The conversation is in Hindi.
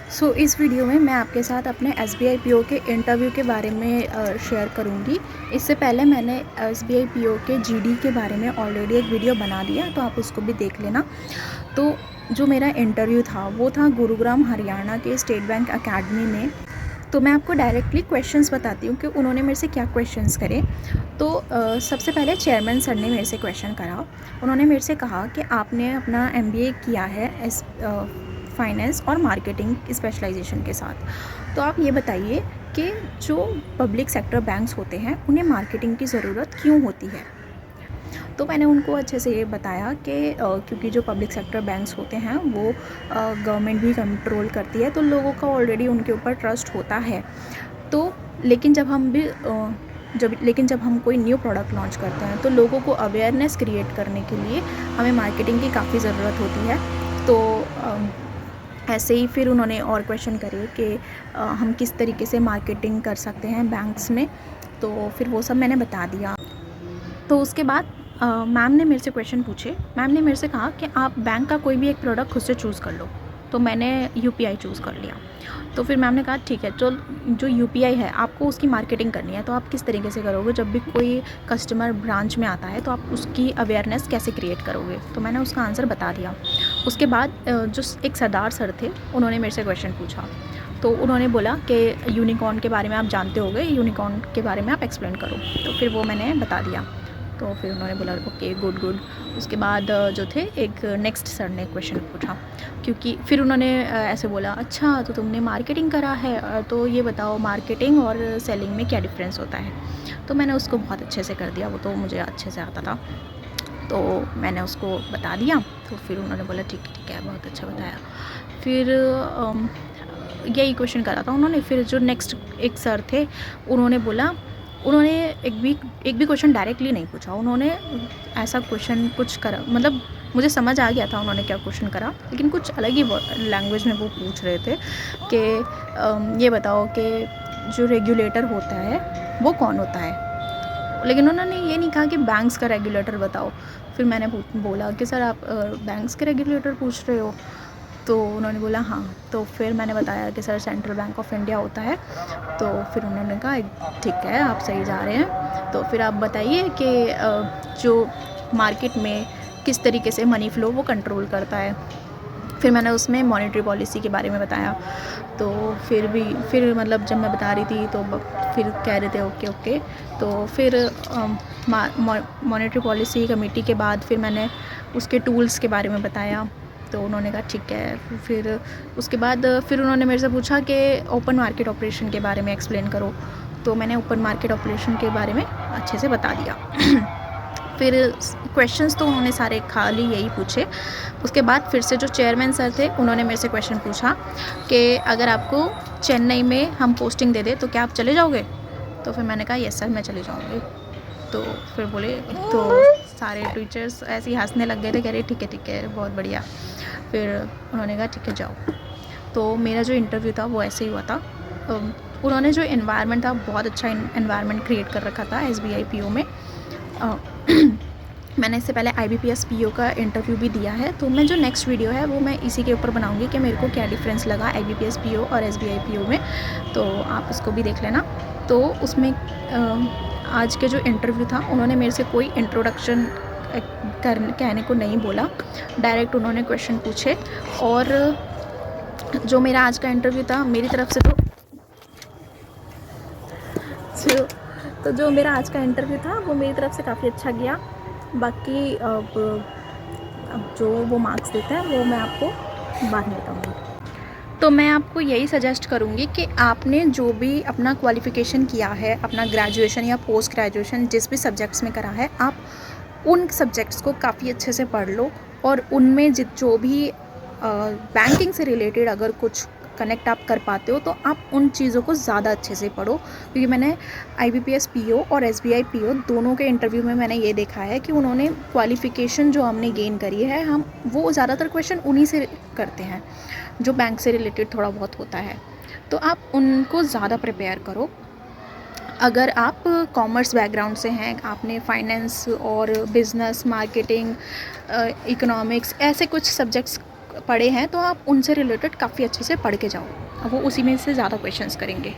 इस वीडियो में मैं आपके साथ अपने एसबीआई पीओ के इंटरव्यू के बारे में शेयर करूंगी। इससे पहले मैंने एसबीआई पीओ के जीडी के बारे में ऑलरेडी एक वीडियो बना दिया, तो आप उसको भी देख लेना। तो जो मेरा इंटरव्यू था वो था गुरुग्राम हरियाणा के स्टेट बैंक एकेडमी में। तो मैं आपको डायरेक्टली क्वेश्चंस बताती हूँ कि उन्होंने मेरे से क्या क्वेश्चंस करे। तो सबसे पहले चेयरमैन सर ने मेरे से क्वेश्चन करा। उन्होंने मेरे से कहा कि आपने अपना एमबीए किया है फाइनेंस और मार्केटिंग स्पेशलाइजेशन के साथ, तो आप ये बताइए कि जो पब्लिक सेक्टर बैंक्स होते हैं उन्हें मार्केटिंग की ज़रूरत क्यों होती है। तो मैंने उनको अच्छे से ये बताया कि क्योंकि जो पब्लिक सेक्टर बैंक्स होते हैं वो गवर्नमेंट भी कंट्रोल करती है, तो लोगों का ऑलरेडी उनके ऊपर ट्रस्ट होता है। तो लेकिन जब हम कोई न्यू प्रोडक्ट लॉन्च करते हैं तो लोगों को अवेयरनेस क्रिएट करने के लिए हमें मार्केटिंग की काफ़ी ज़रूरत होती है। तो ऐसे ही फिर उन्होंने और क्वेश्चन करे कि हम किस तरीके से मार्केटिंग कर सकते हैं बैंक्स में। तो फिर वो सब मैंने बता दिया। तो उसके बाद मैम ने मेरे से क्वेश्चन पूछे। मैम ने मेरे से कहा कि आप बैंक का कोई भी एक प्रोडक्ट खुद से चूज़ कर लो। तो मैंने यूपीआई चूज़ कर लिया। तो फिर मैम ने कहा ठीक है, तो जो यूपीआई है आपको उसकी मार्केटिंग करनी है, तो आप किस तरीके से करोगे। जब भी कोई कस्टमर ब्रांच में आता है तो आप उसकी अवेयरनेस कैसे क्रिएट करोगे। तो मैंने उसका आंसर बता दिया। उसके बाद जो एक सरदार सर थे उन्होंने मेरे से क्वेश्चन पूछा। तो उन्होंने बोला कि यूनिकॉर्न के बारे में आप जानते होगे, यूनिकॉर्न के बारे में आप एक्सप्लेन करो। तो फिर वो मैंने बता दिया। तो फिर उन्होंने बोला ओके गुड गुड। उसके बाद जो थे एक नेक्स्ट सर ने क्वेश्चन पूछा, क्योंकि फिर उन्होंने ऐसे बोला अच्छा तो तुमने मार्केटिंग करा है, तो ये बताओ मार्केटिंग और सेलिंग में क्या डिफरेंस होता है। तो मैंने उसको बहुत अच्छे से कर दिया, वो तो मुझे अच्छे से आता था। तो मैंने उसको बता दिया। तो फिर उन्होंने बोला ठीक है, बहुत अच्छा बताया। फिर यही क्वेश्चन करा था उन्होंने। फिर जो नेक्स्ट एक सर थे उन्होंने एक भी क्वेश्चन डायरेक्टली नहीं पूछा। उन्होंने ऐसा क्वेश्चन कुछ करा, मतलब मुझे समझ आ गया था उन्होंने क्या क्वेश्चन करा, लेकिन कुछ अलग ही लैंग्वेज में वो पूछ रहे थे कि ये बताओ कि जो रेगुलेटर होता है वो कौन होता है। लेकिन उन्होंने ये नहीं कहा कि बैंक्स का रेगुलेटर बताओ। फिर मैंने बोला कि सर आप बैंक्स के रेगुलेटर पूछ रहे हो। तो उन्होंने बोला हाँ। तो फिर मैंने बताया कि sir central bank of India होता है। तो फिर उन्होंने कहा ठीक है, आप सही जा रहे हैं। तो फिर आप बताइए कि जो मार्केट में किस तरीके से मनी फ्लो वो कंट्रोल करता है। फिर मैंने उसमें मॉनेटरी पॉलिसी के बारे में बताया। तो फिर मतलब जब मैं बता रही थी तो फिर कह रहे थे ओके। तो फिर मॉनेटरी पॉलिसी कमेटी के बाद फिर मैंने उसके टूल्स के बारे में बताया। तो उन्होंने कहा ठीक है। फिर उसके बाद फिर उन्होंने मेरे से पूछा कि ओपन मार्केट ऑपरेशन के बारे में एक्सप्लेन करो। तो मैंने ओपन मार्केट ऑपरेशन के बारे में अच्छे से बता दिया। फिर क्वेश्चंस तो उन्होंने सारे खाली यही पूछे। उसके बाद फिर से जो चेयरमैन सर थे उन्होंने मेरे से क्वेश्चन पूछा कि अगर आपको चेन्नई में हम पोस्टिंग दे दें तो क्या आप चले जाओगे। तो फिर मैंने कहा यस सर, मैं चली जाऊँगी। तो फिर बोले, तो सारे टीचर्स ऐसे ही हंसने लग गए थे, कह रहे ठीक है बहुत बढ़िया। फिर उन्होंने कहा ठीक है जाओ। तो मेरा जो इंटरव्यू था वो ऐसे ही हुआ था। उन्होंने जो एनवायरनमेंट था बहुत अच्छा एनवायरनमेंट क्रिएट कर रखा था एसबीआई पीओ में। मैंने इससे पहले आईबीपीएस पीओ का इंटरव्यू भी दिया है। तो मैं जो नेक्स्ट वीडियो है वो मैं इसी के ऊपर बनाऊंगी कि मेरे को क्या डिफरेंस लगा आईबीपीएस पीओ और एसबीआई पीओ में। तो आप उसको भी देख लेना। तो उसमें आज के जो इंटरव्यू था उन्होंने मेरे से कोई इंट्रोडक्शन कहने को नहीं बोला, डायरेक्ट उन्होंने क्वेश्चन पूछे। और जो मेरा आज का इंटरव्यू था मेरी तरफ से तो जो मेरा आज का इंटरव्यू था वो मेरी तरफ से काफ़ी अच्छा गया। बाकी अब जो वो मार्क्स देते हैं वो मैं आपको बाद में बताऊँगी। तो मैं आपको यही सजेस्ट करूँगी कि आपने जो भी अपना क्वालिफ़िकेशन किया है, अपना ग्रेजुएशन या पोस्ट ग्रेजुएशन जिस भी सब्जेक्ट्स में करा है, आप उन सब्जेक्ट्स को काफ़ी अच्छे से पढ़ लो। और उनमें जो भी बैंकिंग से रिलेटेड अगर कुछ कनेक्ट आप कर पाते हो तो आप उन चीज़ों को ज़्यादा अच्छे से पढ़ो। क्योंकि मैंने आईबीपीएस पीओ और एसबीआई पीओ दोनों के इंटरव्यू में मैंने ये देखा है कि उन्होंने क्वालिफ़िकेशन जो हमने गेन करी है हम वो ज़्यादातर क्वेश्चन उन्हीं से करते हैं जो बैंक से रिलेटेड थोड़ा बहुत होता है। तो आप उनको ज़्यादा प्रिपेयर करो। अगर आप कॉमर्स बैकग्राउंड से हैं, आपने फाइनेंस और बिज़नेस, मार्केटिंग, इकोनॉमिक्स ऐसे कुछ सब्जेक्ट्स पढ़े हैं तो आप उनसे रिलेटेड काफ़ी अच्छे से पढ़ के जाओ, अब वो उसी में से ज़्यादा क्वेश्चंस करेंगे।